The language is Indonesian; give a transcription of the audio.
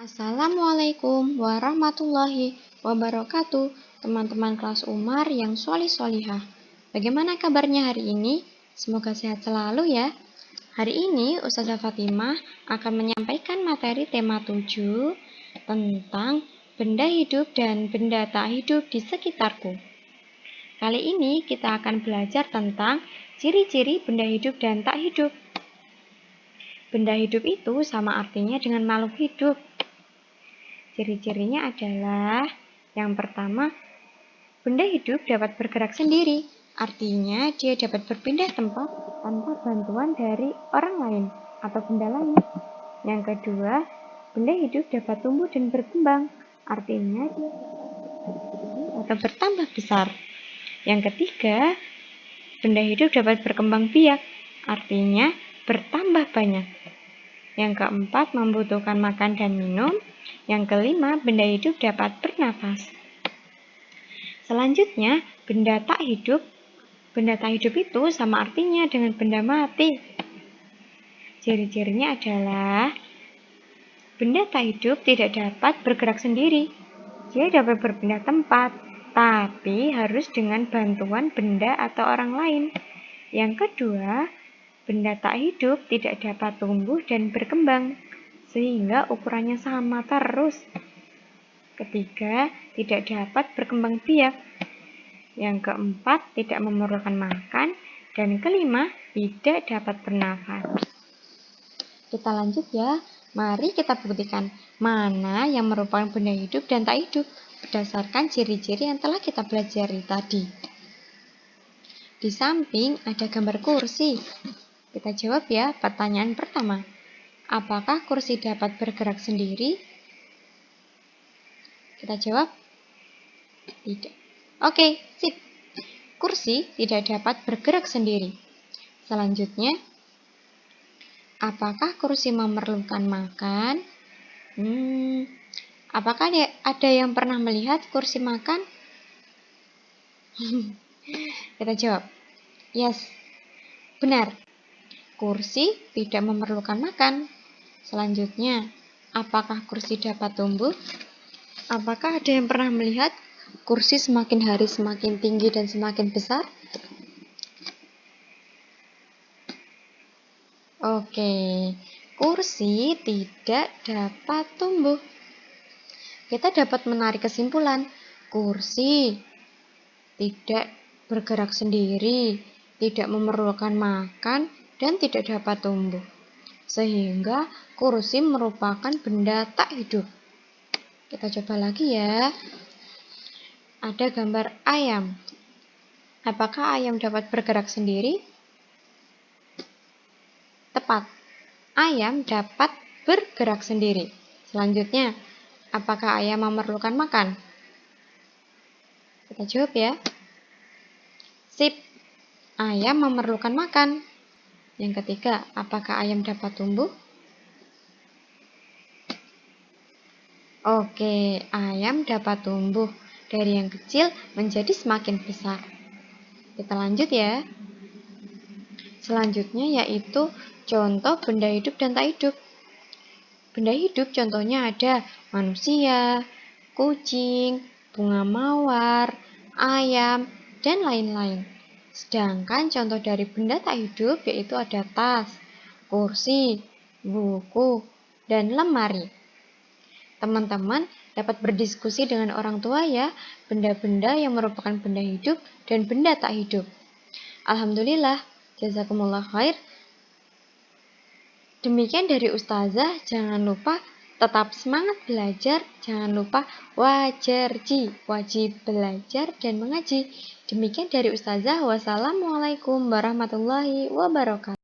Assalamualaikum warahmatullahi wabarakatuh, teman-teman kelas Umar yang solih-solihah. Bagaimana kabarnya hari ini? Semoga sehat selalu ya. Hari ini Ustazah Fatimah akan menyampaikan materi tema 7 tentang benda hidup dan benda tak hidup di sekitarku. Kali ini kita akan belajar tentang ciri-ciri benda hidup dan tak hidup. Benda hidup itu sama artinya dengan makhluk hidup. Ciri-cirinya adalah yang pertama, benda hidup dapat bergerak sendiri. Artinya dia dapat berpindah tempat tanpa bantuan dari orang lain atau benda lain. Yang kedua, benda hidup dapat tumbuh dan berkembang. Artinya dia dapat bertambah besar. Yang ketiga, benda hidup dapat berkembang biak. Artinya bertambah banyak. Yang keempat, membutuhkan makan dan minum. Yang kelima, benda hidup dapat bernafas. Selanjutnya, benda tak hidup. Benda tak hidup itu sama artinya dengan benda mati. Ciri-cirinya adalah benda tak hidup tidak dapat bergerak sendiri. Dia dapat berpindah tempat, tapi harus dengan bantuan benda atau orang lain. Yang kedua, benda tak hidup tidak dapat tumbuh dan berkembang, sehingga ukurannya sama terus. Ketiga, tidak dapat berkembang biak. Yang keempat, tidak memerlukan makan. Dan kelima, tidak dapat bernafas. Kita lanjut ya. Mari kita buktikan mana yang merupakan benda hidup dan tak hidup berdasarkan ciri-ciri yang telah kita pelajari tadi. Di samping ada gambar kursi. Kita jawab ya pertanyaan pertama. Apakah kursi dapat bergerak sendiri? Kita jawab tidak. Oke, sip. Kursi tidak dapat bergerak sendiri. Selanjutnya, apakah kursi memerlukan makan? Apakah ada yang pernah melihat kursi makan? Kita jawab, yes. Benar. Kursi tidak memerlukan makan. Selanjutnya, apakah kursi dapat tumbuh? Apakah ada yang pernah melihat kursi semakin hari semakin tinggi dan semakin besar? Oke, kursi tidak dapat tumbuh. Kita dapat menarik kesimpulan, kursi tidak bergerak sendiri, tidak memerlukan makan, dan tidak dapat tumbuh. Sehingga kursi merupakan benda tak hidup. Kita coba lagi ya. Ada gambar ayam. Apakah ayam dapat bergerak sendiri? Tepat. Ayam dapat bergerak sendiri. Selanjutnya, apakah ayam memerlukan makan? Kita jawab ya. Sip. Ayam memerlukan makan. Yang ketiga, apakah ayam dapat tumbuh? Oke, ayam dapat tumbuh dari yang kecil menjadi semakin besar. Kita lanjut ya. Selanjutnya yaitu contoh benda hidup dan tak hidup. Benda hidup contohnya ada manusia, kucing, bunga mawar, ayam, dan lain-lain. Sedangkan contoh dari benda tak hidup yaitu ada tas, kursi, buku, dan lemari. Teman-teman dapat berdiskusi dengan orang tua ya, benda-benda yang merupakan benda hidup dan benda tak hidup. Alhamdulillah, jazakumullah khair. Demikian dari Ustazah, jangan lupa tetap semangat belajar, jangan lupa wajib belajar dan mengaji. Demikian dari Ustazah, wassalamualaikum warahmatullahi wabarakatuh.